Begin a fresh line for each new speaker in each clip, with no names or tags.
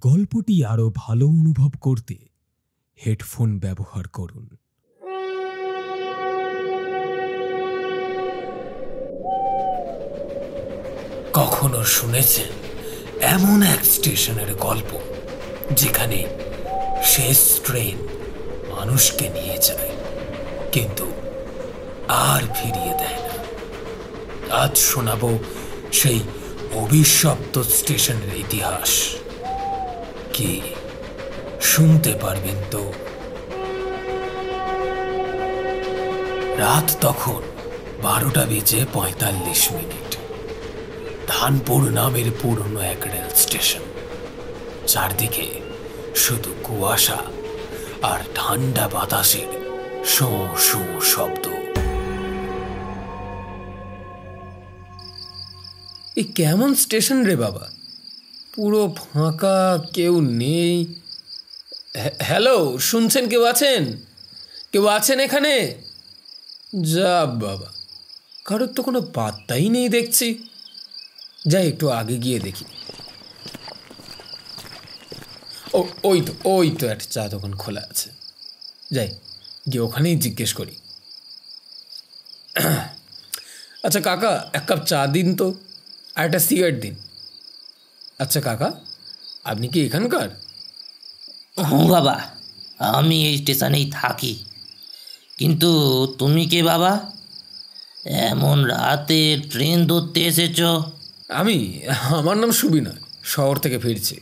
গল্পটি আরো ভালো অনুভব করতে হেডফোন ব্যবহার করুন।
কখনো শুনেছেন এমন এক স্টেশনের গল্প যেখানে শেষ ট্রেন মানুষকে নিয়ে যায় কিন্তু আর ফিরিয়ে দেয় না? আজ শোনাবো সেই অভিশপ্ত স্টেশনের ইতিহাস। কি শুনতে পারবেন তো? রাত তখন 12:45। ধানপুর নামের পুরনো এক রেল স্টেশন। চারদিকে শুধু কুয়াশা আর ঠান্ডা বাতাসের শোঁ শোঁ শব্দ। এই কেমন স্টেশন রে বাবা, পুরো ফাঁকা, কেউ নেই। হ্যালো, শুনছেন? কেউ আছেন? কেউ আছেন এখানে? যা বাবা, কারোর তো কোনো পাত্তাই নেই দেখছি। যাই একটু আগে গিয়ে দেখি। ওই তো একটা চা দোকান খোলা আছে। যাই গিয়ে ওখানেই জিজ্ঞেস করি। আচ্ছা কাকা, এক কাপ চা দিন তো, আর একটা সিগারেট দিন। আচ্ছা কাকা, আপনি কি এখানকার?
হুঁ বাবা, আমি এই স্টেশনেই থাকি। কিন্তু তুমি কে বাবা? এমন রাতে ট্রেন ধরতে এসেছ?
আমার নাম সুবিনয়, শহর থেকে ফিরছি।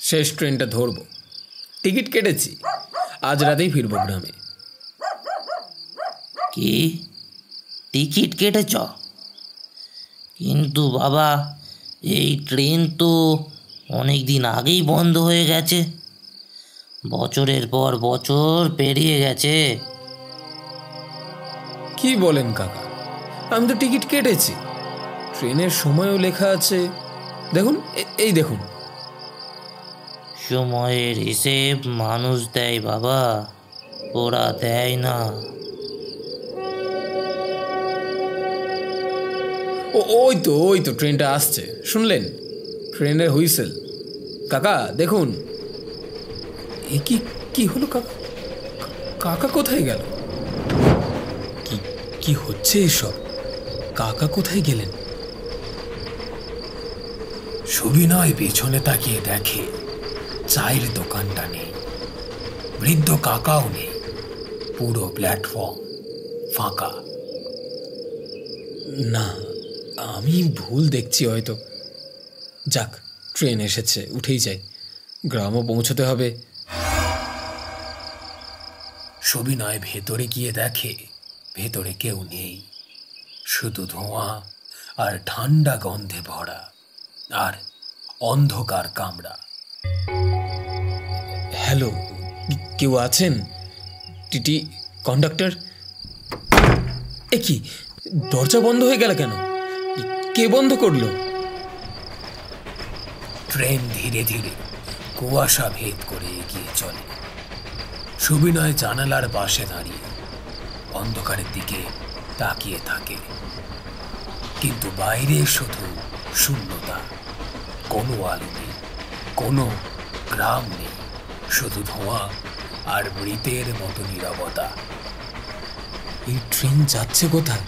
শেষ ট্রেনটা ধরবো, টিকিট কেটেছি। আজ রাতেই ফিরবো গ্রামে।
কি টিকিট কেটেছ? কিন্তু বাবা, এই ট্রেন তো অনেক দিন আগেই বন্ধ হয়ে গেছে। বছরের পর বছর পেরিয়ে গেছে।
কি বলেন কাকা? আমি তো টিকিট কেটেছি, ট্রেনের সময়ও লেখা আছে। দেখুন, এই দেখুন।
সময়ের হিসেব মানুষ দেয় বাবা, ওরা দেয় না।
ওই তো ট্রেনটা আসছে, শুনলেন? ট্রেনের হুইসেল। কাকা দেখুন। এ কি হলো কাকা? কাকা কোথায় গেল? কি হচ্ছে এসব? কাকা কোথায় গেলেন? সুবিনয় পেছনে তাকিয়ে দেখে চায়ের দোকানটা নেই, বৃদ্ধ কাকাও নেই। পুরো প্ল্যাটফর্ম ফাঁকা। না, আমি ভুল দেখছি হয়তো। যাক, ট্রেন এসেছে, উঠেই যাই, গ্রামও পৌঁছতে হবে। সুবিনয় ভেতরে গিয়ে দেখে ভেতরে কেউ নেই, শুধু ধোঁয়া আর ঠান্ডা গন্ধে ভরা আর অন্ধকার কামরা। হ্যালো, কেউ আছেন? TT, conductor. এ কি, দরজা বন্ধ হয়ে গেল কেন? কে বন্ধ করলো? ট্রেন ধীরে ধীরে কুয়াশা ভেদ করে এগিয়ে চলে। সুবিনয় জানালার পাশে দাঁড়িয়ে অন্ধকারের দিকে তাকিয়ে থাকে, কিন্তু বাইরে শুধু শূন্যতা। কোনো আলো নেই, কোনো গ্রাম নেই, শুধু ধোঁয়া আর মৃতের মতো নীরবতা। এই ট্রেন যাচ্ছে কোথায়?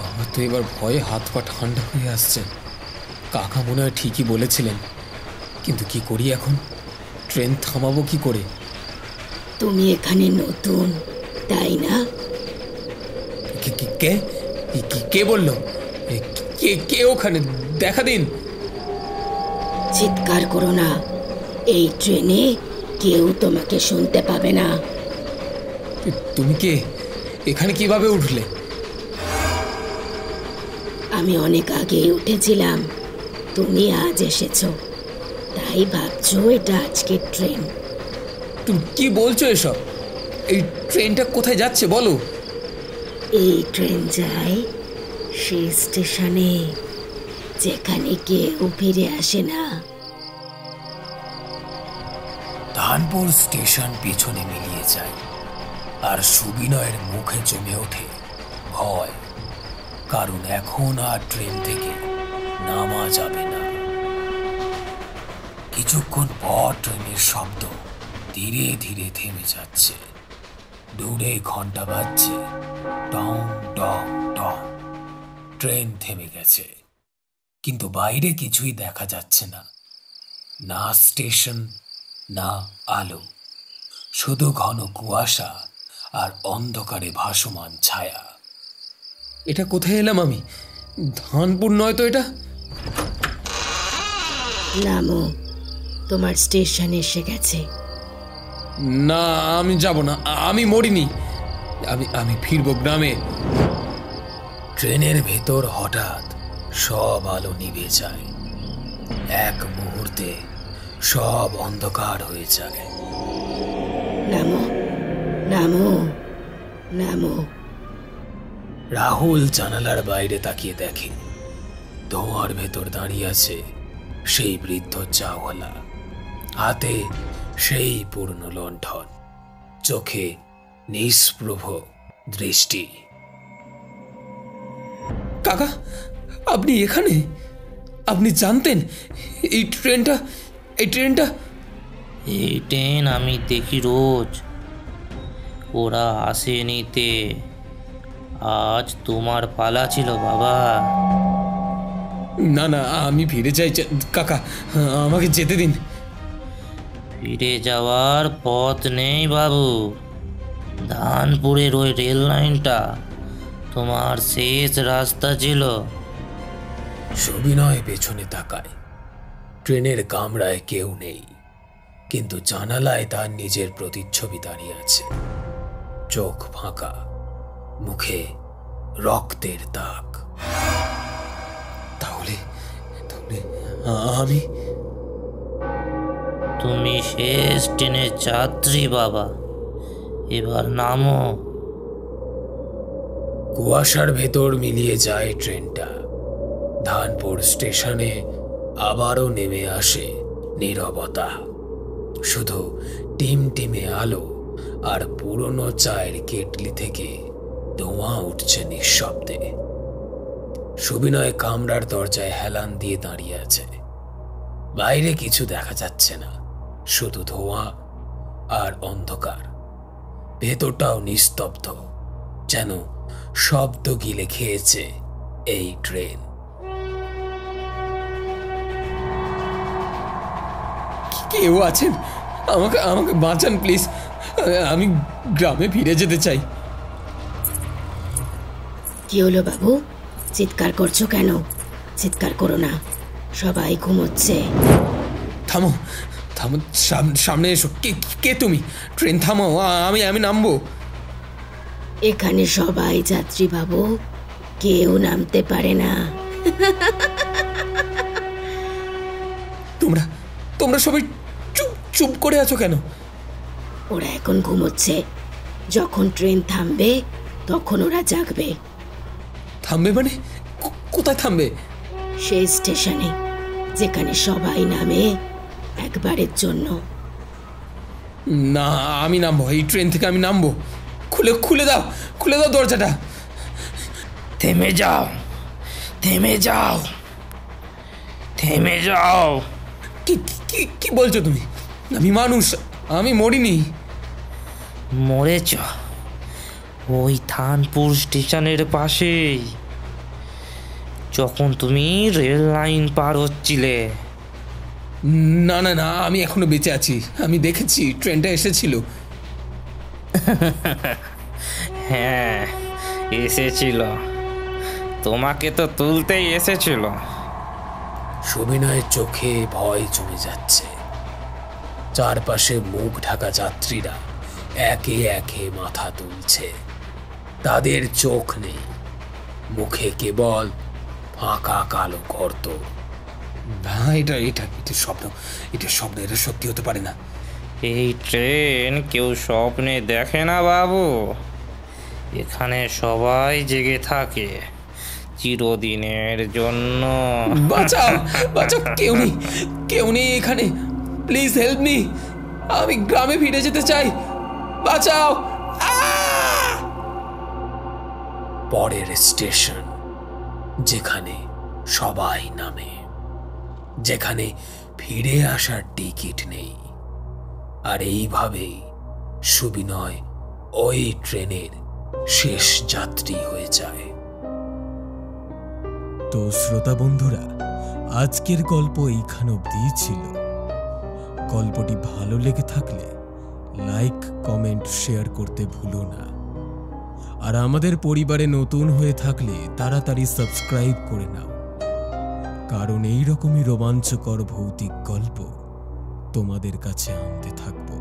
আমার তো এবার ভয়ে হাত পা ঠান্ডা হয়ে আসছে। কাকা মনে হয় ঠিকই বলেছিলেন, কিন্তু কি করি এখন? ট্রেন থামাবো কি করে?
তুমি এখানে নতুন, তাই না?
কে বললো? কে ওখানে? দেখা দিন।
চিৎকার করো না, এই ট্রেনে কেউ তোমাকে শুনতে পাবে না।
তুমি কে? এখানে কিভাবে উঠলে?
আমি অনেক আগে উঠেছিলাম, তুমি আজ এসেছো, তাই ভাবছো এটা আজকের ট্রেন।
তুমি কি বলছো এসব? এই ট্রেনটা কোথায় যাচ্ছে বলো?
এই ট্রেন যায় সেই স্টেশনে যেখানে কেউ ফিরে আসে না।
ধানপুর স্টেশন পিছনে মিলিয়ে যায়, আর সুবিনয়ের মুখে জমে ওঠে ভয়, কারণ এখন আর ট্রেন থেকে নামা যাবে না। কিছুক্ষণ পর ট্রেনের শব্দ ধীরে ধীরে থেমে যাচ্ছে। দূরে ঘন্টা বাজছে, টং টং টং। ট্রেন থেমে গেছে, কিন্তু বাইরে কিছুই দেখা যাচ্ছে না। না স্টেশন, না আলো, শুধু ঘন কুয়াশা আর অন্ধকারে ভাসমান ছায়া। এটা কোথায় এলাম আমি? ধানপুর নয় তো এটা?
নামো, তোমার স্টেশন এসে গেছে।
না, আমি যাব না, আমি মরিনি। আমি ফিরবো গ্রামে। ট্রেনের ভেতর হঠাৎ সব আলো নিভে যায়। এক মুহূর্তে সব অন্ধকার হয়ে যায়।
নামো, নামো, নামো।
রাহুল জানালার বাইরে তাকিয়ে দেখে ধোঁয়ার ভেতর দাঁড়িয়ে আছে সেই বৃদ্ধ চাওয়ালা। হাতে সেই পুরনো লণ্ঠন, চোখে নিষ্প্রভ দৃষ্টি। কাকা, আপনি এখানে? আপনি জানতেন এই ট্রেনটা? এই
ট্রেন আমি দেখি রোজ, ওরা আসে নিতে। আজ তোমার পালা ছিল বাবা।
না না, আমি ফিরে চাই কাকা, আমাকে যেতে দিন।
ফিরে যাওয়ার পথ নেই বাবু। ধানপুরের ওই রেল লাইনটা তোমার শেষ রাস্তা ছিল।
সবিনয় পেছনে তাকায়। ট্রেনের কামরায় কেউ নেই, কিন্তু জানালায় তার নিজের প্রতিচ্ছবি দাঁড়িয়ে আছে। চোখ ফাঁকা, মুখে রক্তের দাগ। তাহলে আমি?
তুমি শেষ ট্রেনের যাত্রী বাবা, এবার নামো।
কুয়াশার ভেতর মিলিয়ে যায় ট্রেনটা। ধানপুর স্টেশনে আবারও নেমে আসে নীরবতা। শুধু টিমটিমে আলো আর পুরনো চায়ের কেটলি থেকে ধোঁয়া উঠছে নিঃশব্দে। সুবিনয় কামরার দরজায় হেলান দিয়ে দাঁড়িয়ে আছে। বাইরে কিছু দেখা যাচ্ছে না, শুধু ধোঁয়া আর অন্ধকার। ভেতরটাও নিস্তব্ধ, যেন শব্দ গিলে খেয়েছে এই ট্রেন। কেউ আছেন? আমাকে বাঁচান প্লিজ। আমি গ্রামে ফিরে যেতে চাই।
কি হলো বাবু, চিৎকার করছো কেন? চিৎকার করো না, সবাই ঘুমোচ্ছে।
থামো থামো, সামনে এসো। কে তুমি? ট্রেন থামো, আমি নামবো।
এখানে সবাই যাত্রী বাবু, কেউ নামতে পারে না।
তোমরা সবাই চুপ করে আছো কেন?
ওরা এখন ঘুমোচ্ছে, যখন ট্রেন থামবে তখন ওরা জাগবে।
থামবে মানে? কোথায় থামবে?
সেই স্টেশনে যেখানে সবাই নামে একবারের জন্য।
না, আমি নামবো, এই ট্রেন থেকে আমি নামবো। খুলে দাও দরজাটা।
থেমে যাও, থেমে যাও, থেমে যাও।
কি বলছো তুমি? আমি মানুষ, আমি মরিনি।
মরেছ ওই ধানপুর স্টেশনের পাশেই, যখন তুমি রেল লাইন পার হচ্ছিলে।
না না না, আমি এখনো বেঁচে আছি। আমি দেখেছি ট্রেনটা এসেছিল।
হ্যাঁ, এসেছিল। তোমাকে তো তুলতেই এসেছিল।
সুবিনয়ের চোখে ভয় জমে যাচ্ছে। চারপাশে মুখ ঢাকা যাত্রীরা একে একে মাথা তুলছে। তাদের চোখ নেই, মুখে কেবল ফাঁকা কালো গর্ত। এটা স্বপ্ন, এটা সত্যি হতে পারে না।
এই ট্রেন কেউ স্বপ্নে দেখে না বাবু। এখানে সবাই জেগে থাকে চিরদিনের জন্য।
বাঁচাও, কেউ নেই এখানে। Please help me. আমি গ্রামে ফিরে যেতে চাই। বাঁচাও। পরের স্টেশন, যেখানে সবাই নামে, যেখানে ফিরে আসার টিকিট নেই। আর এইভাবেই সুবিনয় ওই ট্রেনের শেষ যাত্রী হয়ে যায়।
তো শ্রোতা বন্ধুরা, আজকের গল্প এইখান অবধিই ছিল। গল্পটি ভালো লেগে থাকলে লাইক, কমেন্ট, শেয়ার করতে ভুলো না। আর আমাদের পরিবারে নতুন হয়ে থাকলে তাড়াতাড়ি সাবস্ক্রাইব করে নাও, কারণ এই রকমই রোমাঞ্চকর ভৌতিক গল্প তোমাদের কাছে আনতে থাকবো।